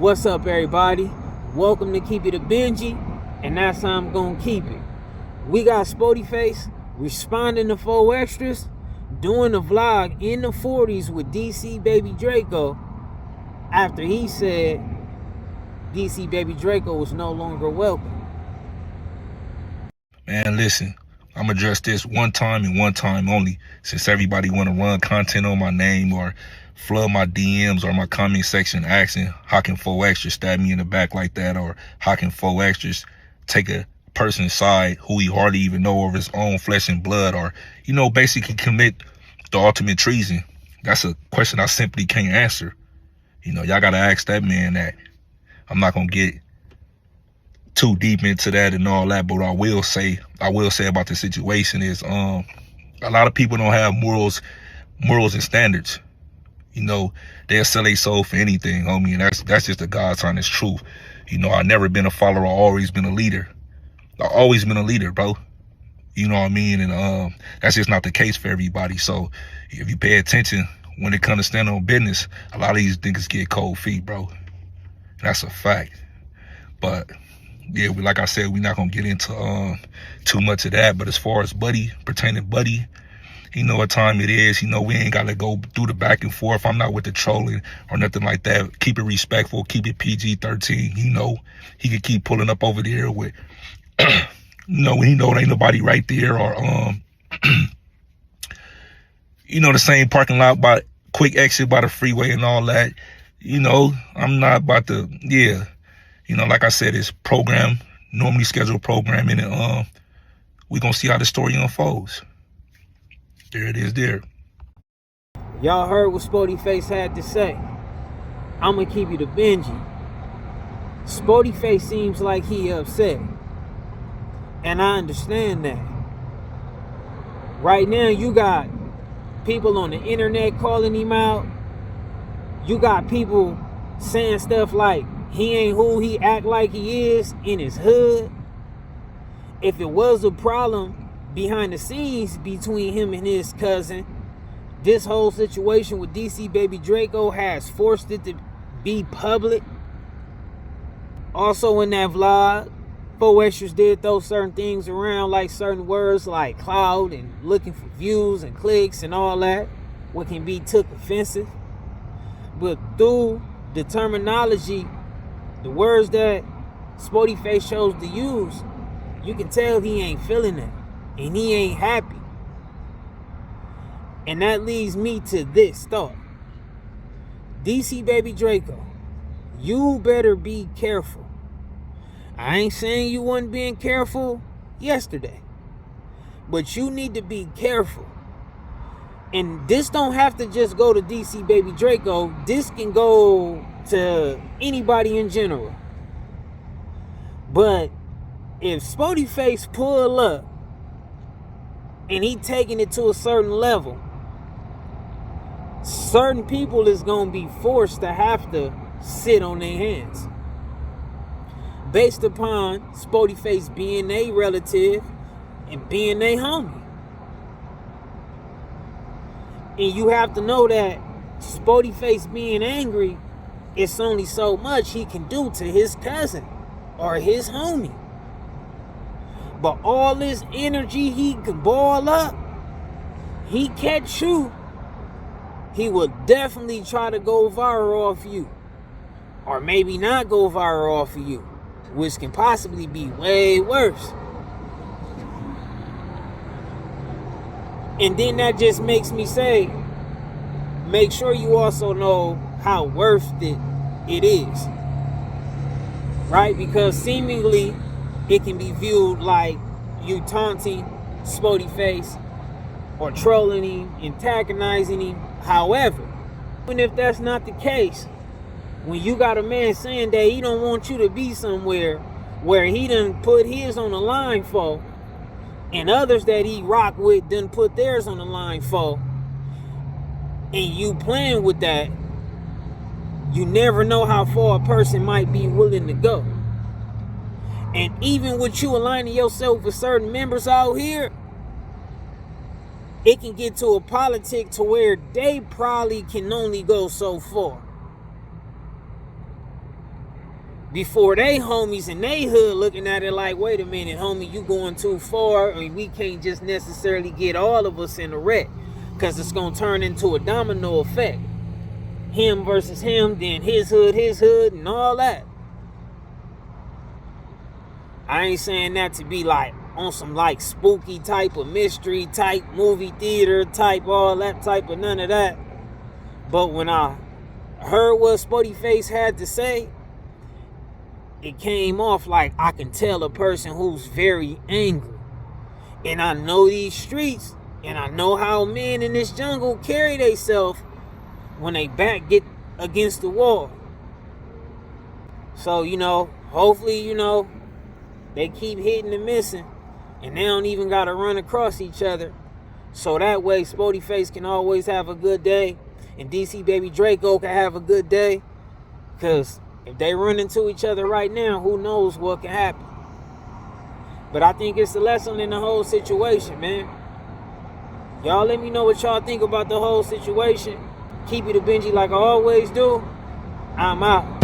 What's up, everybody? Welcome to Keep It a Benji, and that's how I'm gonna keep it. We got Sporty Face responding to 4 extras, doing a vlog in the 40s with DC Baby DRACO after he said DC Baby DRACO was no longer welcome. Man, listen, I'm gonna address this one time and one time only, since everybody wanna run content on my name or flood my DMs or my comment section asking how can 4 extras stab me in the back like that, or how can 4 extras take a person's side who he hardly even know of his own flesh and blood, or basically commit the ultimate treason. That's a question I simply can't answer. Y'all gotta ask that man that. I'm not gonna get too deep into that and all that, but what I will say about the situation is a lot of people don't have morals and standards. They'll sell their soul for anything, homie, and that's just the God's honest truth. I've never been a follower, I've always been a leader. I've always been a leader, bro. You know what I mean? And that's just not the case for everybody. So if you pay attention when it comes to standing on business, a lot of these niggas get cold feet, bro. That's a fact. But yeah, like I said, we're not gonna get into too much of that. But as far as pertaining buddy, you know what time it is. We ain't gotta go through the back and forth. I'm not with the trolling or nothing like that. Keep it respectful, keep it PG-13. He could keep pulling up over there with when he know there ain't nobody right there, or the same parking lot by quick exit by the freeway and all that. I'm not about to, like I said, it's normally scheduled programming, and we gonna see how the story unfolds. There it is there. Y'all heard what Sporty Face had to say. I'm gonna keep you the Benji. Sporty Face seems like he upset, and I understand that. Right now, you got people on the internet calling him out. You got people saying stuff like he ain't who he act like he is in his hood. If it was a problem behind the scenes between him and his cousin, this whole situation with DC Baby DRACO has forced it to be public. Also in that vlog, 4 extras did throw certain things around, like certain words like cloud and looking for views and clicks and all that, what can be took offensive. But through the terminology, the words that Sporty Face chose to use, you can tell he ain't feeling that, and he ain't happy. And that leads me to this thought. DC Baby DRACO, you better be careful. I ain't saying you wasn't being careful yesterday, but you need to be careful. And this don't have to just go to DC Baby DRACO. This can go to anybody in general. But if Sporty Face pull up and he taking it to a certain level, certain people is gonna be forced to have to sit on their hands, based upon Sporty Face being a relative and being a homie. And you have to know that Sporty Face being angry, it's only so much he can do to his cousin or his homie. But all this energy he can ball up, he catch you, he will definitely try to go viral off you. Or maybe not go viral off of you, which can possibly be way worse. And then that just makes me say, make sure you also know how worth it is. Right? Because seemingly it can be viewed like you taunting Sporty Face or trolling him, antagonizing him. However, even if that's not the case, when you got a man saying that he don't want you to be somewhere where he done put his on the line for, and others that he rock with done put theirs on the line for, and you playing with that, you never know how far a person might be willing to go. And even with you aligning yourself with certain members out here, it can get to a politic to where they probably can only go so far. before they homies in they hood looking at it like, wait a minute, homie, you going too far. I mean, we can't just necessarily get all of us in a wreck, because it's going to turn into a domino effect. Him versus him, then his hood, and all that. I ain't saying that to be like on some like spooky type of mystery type, movie theater type, all that type of none of that. But when I heard what Sporty Face had to say, it came off like I can tell a person who's very angry. And I know these streets, and I know how men in this jungle carry themselves when they back get against the wall. So, hopefully, they keep hitting and missing, and they don't even got to run across each other. So that way, Spoty Face can always have a good day, and DC Baby DRACO can have a good day. Because if they run into each other right now, who knows what can happen. But I think it's a lesson in the whole situation, man. Y'all let me know what y'all think about the whole situation. Keep it a Benji like I always do. I'm out.